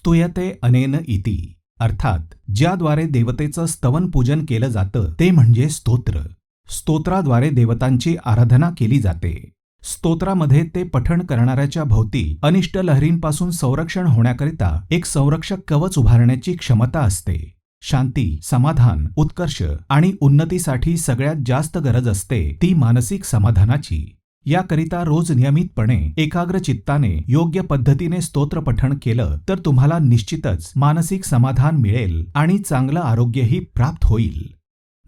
स्तूयते अनेन इति, अर्थात ज्याद्वारे देवतेचं स्तवन पूजन केलं जातं ते म्हणजे स्तोत्र. स्तोत्राद्वारे देवतांची आराधना केली जाते. स्तोत्रामध्ये ते पठण करणाऱ्याच्या भोवती अनिष्ट लहरींपासून संरक्षण होण्याकरिता एक संरक्षक कवच उभारण्याची क्षमता असते. शांती, समाधान, उत्कर्ष आणि उन्नतीसाठी सगळ्यात जास्त गरज असते ती मानसिक समाधानाची. याकरिता रोज नियमितपणे एकाग्र चित्ताने योग्य पद्धतीने स्तोत्र पठण केलं तर तुम्हाला निश्चितच मानसिक समाधान मिळेल आणि चांगलं आरोग्यही प्राप्त होईल.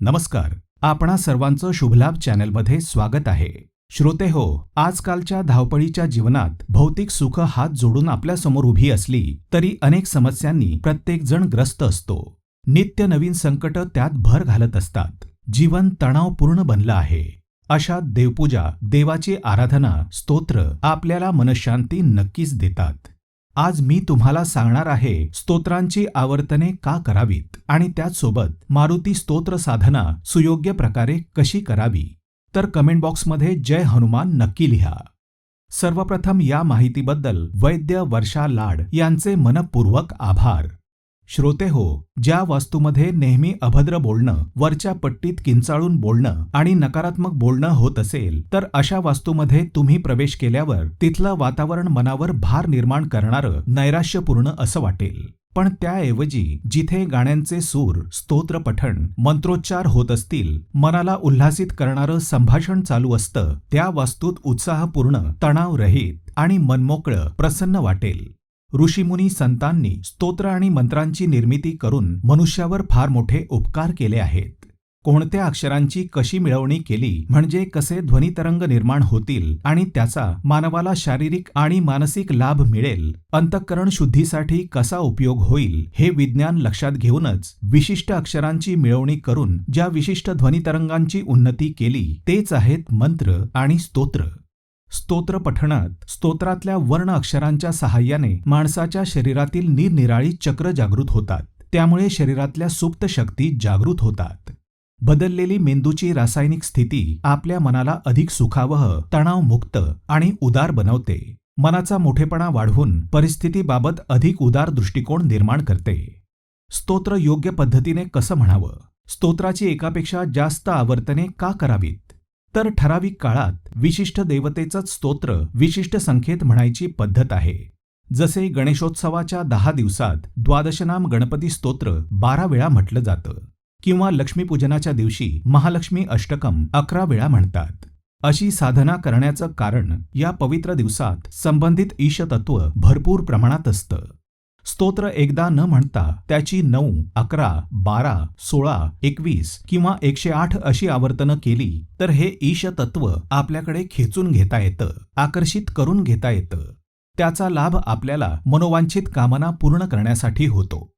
नमस्कार, आपणा सर्वांचं शुभलाभ चॅनलमध्ये स्वागत आहे. श्रोते हो, आजकालच्या धावपळीच्या जीवनात भौतिक सुख हात जोडून आपल्या समोर उभी असली तरी अनेक समस्यांनी प्रत्येक जण ग्रस्त असतो. नित्य नवीन संकट त्यात भर घालत असतात. जीवन तणावपूर्ण बनलं आहे. अशात देवपूजा, देवाची आराधना, स्तोत्र आपल्याला मनशांती नक्कीच देतात. आज मी तुम्हाला सांगणार आहे स्तोत्रांची आवर्तने का करावीत आणि त्याचसोबत मारुती स्तोत्र साधना सुयोग्य प्रकारे कशी करावी. तर कमेंट बॉक्समध्ये जय हनुमान नक्की लिहा. सर्वप्रथम या माहितीबद्दल वैद्य वर्षा लाड यांचे मनपूर्वक आभार. श्रोते हो, ज्या वास्तूमध्ये नेहमी अभद्र बोलणं, वरच्या पट्टीत किंचाळून बोलणं आणि नकारात्मक बोलणं होत असेल तर अशा वास्तूमध्ये तुम्ही प्रवेश केल्यावर तिथलं वातावरण मनावर भार निर्माण करणारं, नैराश्यपूर्ण असं वाटेल. पण त्याऐवजी जिथे गाण्यांचे सूर, स्तोत्र पठण, मंत्रोच्चार होत असतील, मनाला उल्हासित करणारं संभाषण चालू असतं, त्या वास्तूत उत्साहपूर्ण, तणावरहित आणि मनमोकळं, प्रसन्न वाटेल. ऋषीमुनी संतांनी स्तोत्र आणि मंत्रांची निर्मिती करून मनुष्यावर फार मोठे उपकार केले आहेत. कोणत्या अक्षरांची कशी मिळवणी केली म्हणजे कसे ध्वनितरंग निर्माण होतील आणि त्याचा मानवाला शारीरिक आणि मानसिक लाभ मिळेल, अंतःकरण शुद्धीसाठी कसा उपयोग होईल, हे विज्ञान लक्षात घेऊनच विशिष्ट अक्षरांची मिळवणी करून ज्या विशिष्ट ध्वनितरंगांची उन्नती केली तेच आहेत मंत्र आणि स्तोत्र. स्तोत्र पठणात स्तोत्रातल्या वर्ण अक्षरांच्या सहाय्याने माणसाच्या शरीरातील निरनिराळी चक्र जागृत होतात. त्यामुळे शरीरातल्या सुप्त शक्ती जागृत होतात. बदललेली मेंदूची रासायनिक स्थिती आपल्या मनाला अधिक सुखावह, तणावमुक्त आणि उदार बनवते. मनाचा मोठेपणा वाढवून परिस्थितीबाबत अधिक उदार दृष्टिकोन निर्माण करते. स्तोत्र योग्य पद्धतीने कसं म्हणावं? स्तोत्राची एकापेक्षा जास्त आवर्तने का करावीत? तर ठराविक काळात विशिष्ट देवतेचंच स्तोत्र विशिष्ट संख्येत म्हणायची पद्धत आहे. जसे गणेशोत्सवाच्या 10 दिवसात द्वादशनाम गणपती स्तोत्र 12 वेळा म्हटलं जातं किंवा लक्ष्मीपूजनाच्या दिवशी महालक्ष्मी अष्टकम 11 वेळा म्हणतात. अशी साधना करण्याचं कारण या पवित्र दिवसात संबंधित ईशतत्व भरपूर प्रमाणात असतं. स्तोत्र एकदा न म्हणता त्याची 9, 11, 12, 16, 21 किंवा 108 अशी आवर्तनं केली तर हे ईशतत्व आपल्याकडे खेचून घेता येतं, आकर्षित करून घेता येतं. त्याचा लाभ आपल्याला मनोवांछित कामना पूर्ण करण्यासाठी होतो.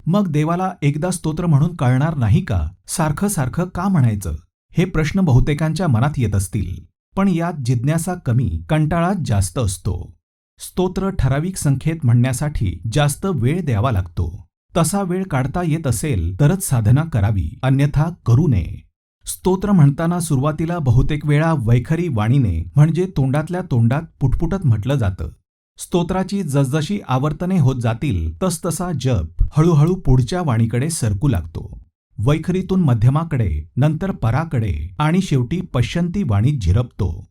मग देवाला एकदा स्तोत्र म्हणून कळणार नाही का? सारखं सारखं का म्हणायचं? हे प्रश्न बहुतेकांच्या मनात येत असतील. पण यात जिज्ञासा कमी, कंटाळाच जास्त असतो. स्तोत्र ठराविक संख्येत म्हणण्यासाठी जास्त वेळ द्यावा लागतो. तसा वेळ काढता येत असेल तरच साधना करावी, अन्यथा करू नये. स्तोत्र म्हणताना सुरुवातीला बहुतेक वेळा वैखरी वाणीने म्हणजे तोंडातल्या तोंडात पुटपुटत म्हटलं जातं. स्तोत्राची जसजशी आवर्तने होत जातील तसतसा जप हळूहळू पुढच्या वाणीकडे सरकू लागतो. वैखरीतून मध्यमाकडे, नंतर पराकडे आणि शेवटी पश्यंती वाणीत झिरपतो.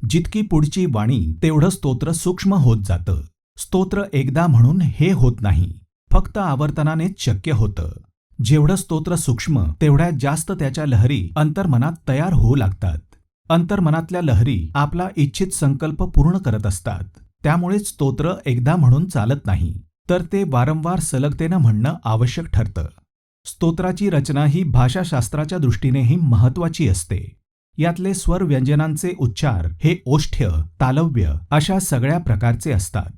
जितकी पुढची वाणी तेवढं स्तोत्र सूक्ष्म होत जातं. स्तोत्र एकदा म्हणून हे होत नाही, फक्त आवर्तनानेच शक्य होतं. जेवढं स्तोत्र सूक्ष्म तेवढ्या जास्त त्याच्या लहरी अंतर्मनात तयार होऊ लागतात. अंतर्मनातल्या लहरी आपला इच्छित संकल्प पूर्ण करत असतात. त्यामुळेच स्तोत्र एकदा म्हणून चालत नाही, तर ते वारंवार सलगतेनं म्हणणं आवश्यक ठरतं. स्तोत्राची रचना ही भाषाशास्त्राच्या दृष्टीनेही महत्त्वाची असते. यातले स्वर व्यंजनांचे उच्चार हे ओष्ठ्य, तालव्य अशा सगळ्या प्रकारचे असतात.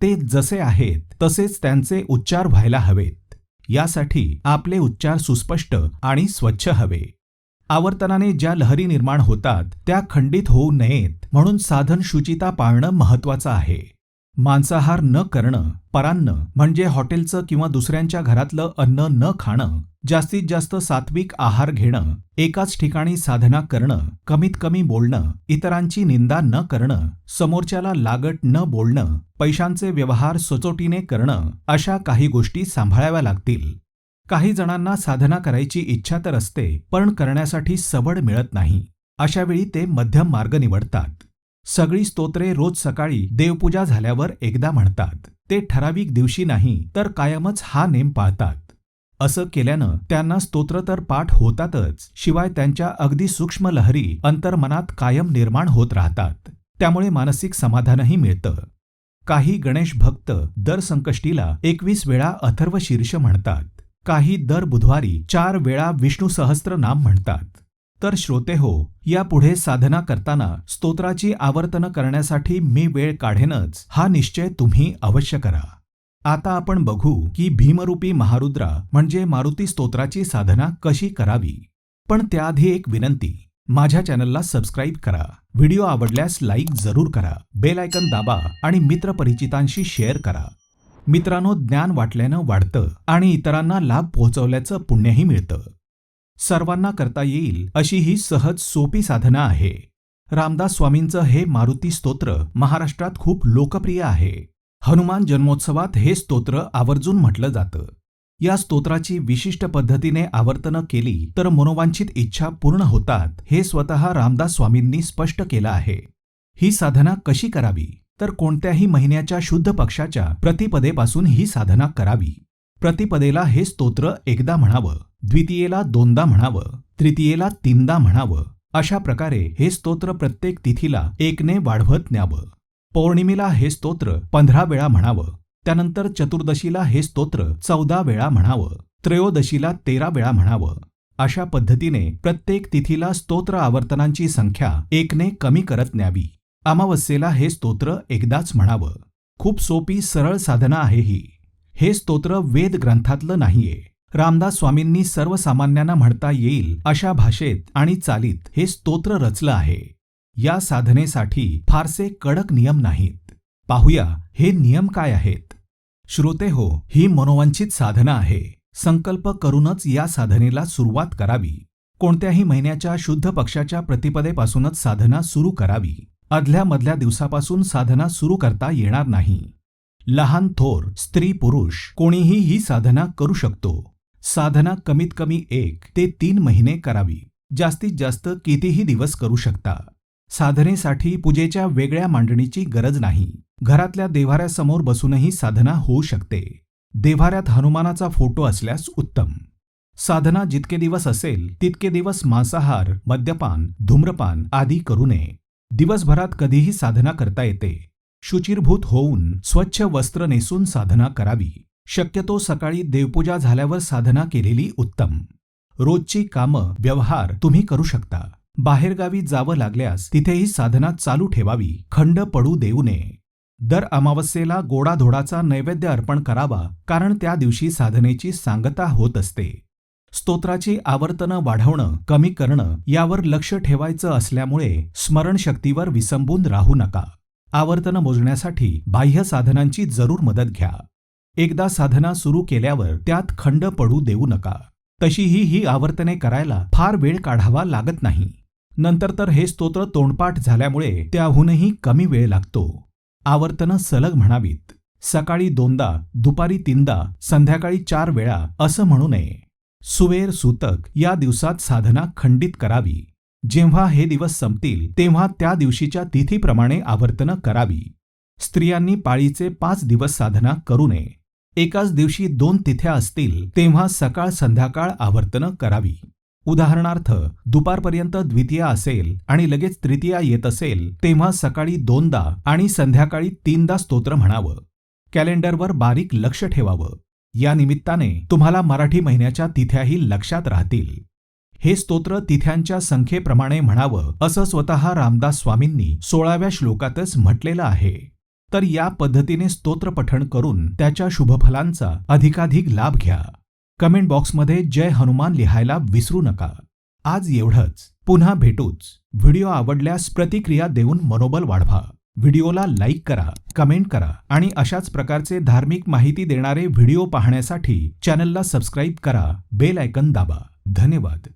ते जसे आहेत तसेच त्यांचे उच्चार व्हायला हवेत. यासाठी आपले उच्चार सुस्पष्ट आणि स्वच्छ हवे. आवर्तनाने ज्या लहरी निर्माण होतात त्या खंडित होऊ नयेत म्हणून साधन शुचिता पाळणं महत्त्वाचं आहे. मांसाहार न करणं, परान्न म्हणजे हॉटेलचं किंवा दुसऱ्यांच्या घरातलं अन्न न खाणं, जास्तीत जास्त सात्विक आहार घेणं, एकाच ठिकाणी साधना करणं, कमीत कमी बोलणं, इतरांची निंदा न करणं, समोरच्याला लागट न बोलणं, पैशांचे व्यवहार सचोटीने करणं, अशा काही गोष्टी सांभाळाव्या लागतील. काही जणांना साधना करायची इच्छा तर असते, पण करण्यासाठी सबळ मिळत नाही. अशावेळी ते मध्यम मार्ग निवडतात. सगळी स्तोत्रे रोज सकाळी देवपूजा झाल्यावर एकदा म्हणतात. ते ठराविक दिवशी नाही तर कायमच हा नेम पाळतात. असं केल्यानं त्यांना स्तोत्र तर पाठ होतातच, शिवाय त्यांच्या अगदी सूक्ष्म लहरी अंतर्मनात कायम निर्माण होत राहतात. त्यामुळे मानसिक समाधानही मिळतं. काही गणेश भक्त दर संकष्टीला 21 वेळा अथर्व शीर्ष म्हणतात. काही दर बुधवारी 4 वेळा विष्णू सहस्त्रनाम म्हणतात. तर श्रोते हो, यापुढे साधना करताना स्तोत्राची आवर्तन करण्यासाठी मी वेळ काढेनच, हा निश्चय तुम्ही अवश्य करा. आता आपण बघू की भीमरूपी महारुद्रा म्हणजे मारुती स्तोत्राची साधना कशी करावी. पण त्याआधी एक विनंती, माझ्या चॅनलला सबस्क्राईब करा, व्हिडिओ आवडल्यास लाईक जरूर करा, बेल आयकन दाबा आणि मित्रपरिचितांशी शेअर करा. मित्रांनो, ज्ञान वाटल्यानं वाढतं आणि इतरांना लाभ पोहोचवल्याचं पुण्यही मिळतं. सर्वांना करता येईल अशी ही सहज सोपी साधना आहे. रामदास स्वामींचं हे मारुती स्तोत्र महाराष्ट्रात खूप लोकप्रिय आहे. हनुमान जन्मोत्सवात हे स्तोत्र आवर्जून म्हटलं जातं. या स्तोत्राची विशिष्ट पद्धतीने आवर्तनं केली तर मनोवांछित इच्छा पूर्ण होतात, हे स्वतः रामदास स्वामींनी स्पष्ट केलं आहे. ही साधना कशी करावी तर कोणत्याही महिन्याच्या शुद्ध पक्षाच्या प्रतिपदेपासून ही साधना करावी. प्रतिपदेला हे स्तोत्र एकदा म्हणावं, द्वितीयेला 2दा म्हणावं, तृतीयेला 3दा म्हणावं. अशा प्रकारे हे स्तोत्र प्रत्येक तिथीला 1ने वाढवत न्यावं. पौर्णिमेला हे स्तोत्र 15 वेळा म्हणावं. त्यानंतर चतुर्दशीला हे स्तोत्र 14 वेळा म्हणावं. त्रयोदशीला 13 वेळा म्हणावं. अशा पद्धतीने प्रत्येक तिथीला स्तोत्र आवर्तनांची संख्या 1ने कमी करत न्यावी. अमावस्येला हे स्तोत्र एकदाच म्हणावं. खूप सोपी सरळ साधना आहे ही. हे स्तोत्र वेद ग्रंथातलं नाहीये. रामदास स्वामींनी सर्वसामान्यांना म्हणता येईल अशा भाषेत आणि चालीत हे स्तोत्र रचलं आहे. या साधनेसाठी फारसे कडक नियम नाहीत. पाहूया हे नियम काय आहेत. श्रोते हो, ही मनोवांछित साधना आहे. संकल्प करूनच या साधनेला सुरुवात करावी. कोणत्याही महिन्याच्या शुद्ध पक्षाच्या प्रतिपदेपासूनच साधना सुरू करावी. आदल्या मधल्या दिवसापासून साधना सुरू करता येणार नाही. लहान थोर, स्त्री पुरुष कोणीही ही साधना करू शकतो. साधना कमीत कमी 1 ते 3 महिने करावी. जास्तीत जास्त कितीही दिवस करू शकता. साधनेसाठी पूजेच्या वेगळ्या मांडणीची गरज नाही. घरातल्या देव्हाऱ्यासमोर बसूनही साधना होऊ शकते. देव्हाऱ्यात हनुमानाचा फोटो असल्यास उत्तम. साधना जितके दिवस असेल तितके दिवस मांसाहार, मद्यपान, धूम्रपान आदी करू नये. दिवसभरात कधीही साधना करता येते. शुचिर्भूत होऊन स्वच्छ वस्त्र नेसून साधना करावी. शक्यतो सकाळी देवपूजा झाल्यावर साधना केलेली उत्तम. रोजची कामं, व्यवहार तुम्ही करू शकता. बाहेरगावी जावं लागल्यास तिथेही साधना चालू ठेवावी. खंड पडू देऊ नये. दर अमावस्येला गोडाधोडाचा नैवेद्य अर्पण करावा, कारण त्या दिवशी साधनेची सांगता होत असते. स्तोत्राची आवर्तनं वाढवणं, कमी करणं यावर लक्ष ठेवायचं असल्यामुळे स्मरणशक्तीवर विसंबून राहू नका. आवर्तनं मोजण्यासाठी बाह्य साधनांची जरूर मदत घ्या. एकदा साधना सुरू केल्यावर त्यात खंड पडू देऊ नका. तशीही ही आवर्तने करायला फार वेळ काढावा लागत नाही. नंतर तर हे स्तोत्र तोंडपाठ झाल्यामुळे त्याहूनही कमी वेळ लागतो. आवर्तनं सलग म्हणावीत. सकाळी 2दा, दुपारी 3दा, संध्याकाळी 4 वेळा असं म्हणू नये. सुवेर सूतक या दिवसात साधना खंडित करावी. जेव्हा हे दिवस संपतील तेव्हा त्या दिवशीच्या तिथीप्रमाणे आवर्तनं करावी. स्त्रियांनी पाळीचे 5 दिवस साधना करू नये. एकाच दिवशी 2 तिथ्या असतील तेव्हा सकाळ संध्याकाळ आवर्तनं करावी. उदाहरणार्थ, दुपारपर्यंत द्वितीया असेल आणि लगेच तृतीया येत असेल तेव्हा सकाळी 2दा आणि संध्याकाळी 3दा स्तोत्र म्हणावं. कॅलेंडरवर बारीक लक्ष ठेवावं. या निमित्ताने तुम्हाला मराठी महिन्याच्या तिथ्याही लक्षात राहतील. हे स्तोत्र तिथ्यांच्या संख्येप्रमाणे म्हणावं असं स्वतः रामदास स्वामींनी 16व्या श्लोकातच म्हटलेलं आहे. तर या पद्धतीने स्तोत्र पठण करून त्याच्या शुभफलांचा अधिकाधिक लाभ घ्या. कमेंट बॉक्समध्ये जय हनुमान लिहायला विसरू नका. आज एवढंच. पुन्हा भेटूच. व्हिडिओ आवडल्यास प्रतिक्रिया देऊन मनोबल वाढवा. व्हिडिओला लाईक करा, कमेंट करा आणि अशाच प्रकारचे धार्मिक माहिती देणारे व्हिडिओ पाहण्यासाठी चॅनलला सबस्क्राईब करा, बेल आयकॉन दाबा. धन्यवाद.